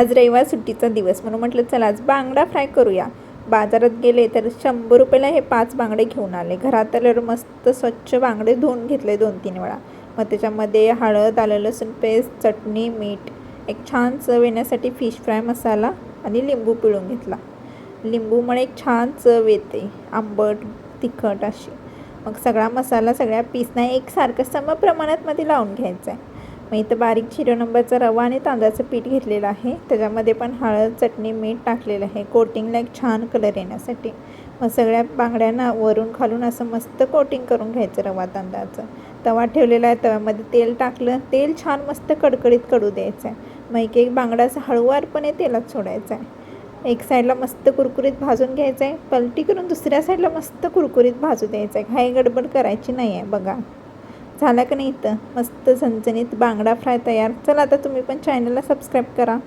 आज रविवार सुट्टीचा दिवस म्हणून म्हटलं चला आज बांगडा फ्राय करूया. बाजारात गेले तर 100 रुपयाला हे 5 बांगडे घेऊन आले. घरात आल्यावर मस्त स्वच्छ बांगडे धुवून घेतले 2-3 वेळा. मग त्याच्यामध्ये हळद, आलं लसूण पेस्ट, चटणी, मीठ, एक छान चव येण्यासाठी फिश फ्राय मसाला आणि लिंबू पिळून घेतला. लिंबूमुळे एक छान चव येते, आंबट तिखट अशी. मग सगळा मसाला सगळ्या पीसना एकसारखं सम प्रमाणात मध्ये लावून घ्यायचा आहे. मग इथं बारीक 0 नंबरचा रवा आणि तांदळाचं पीठ घेतलेलं आहे. त्याच्यामध्ये पण हळद, चटणी, मीठ टाकलेलं आहे कोटिंगला एक छान कलर येण्यासाठी. मग सगळ्या बांगड्यांना वरून खालून असं मस्त कोटिंग करून घ्यायचं रवा तांदळाचं. तवा ठेवलेला आहे, तव्यामध्ये तेल टाकलं, तेल छान मस्त कडकडीत कडू द्यायचं आहे. मग एक बांगडा असं हळूवारपणे तेलात सोडायचा आहे. एक साईडला मस्त कुरकुरीत भाजून घ्यायचं आहे, पलटी करून दुसऱ्या साईडला मस्त कुरकुरीत भाजू द्यायचं आहे. घाई गडबड करायची नाही आहे. बघा झाला का नाही. इथं मस्त झणझणीत बांगडा फ्राय तयार. चला आता तुम्ही पण चॅनलला सबस्क्राईब करा.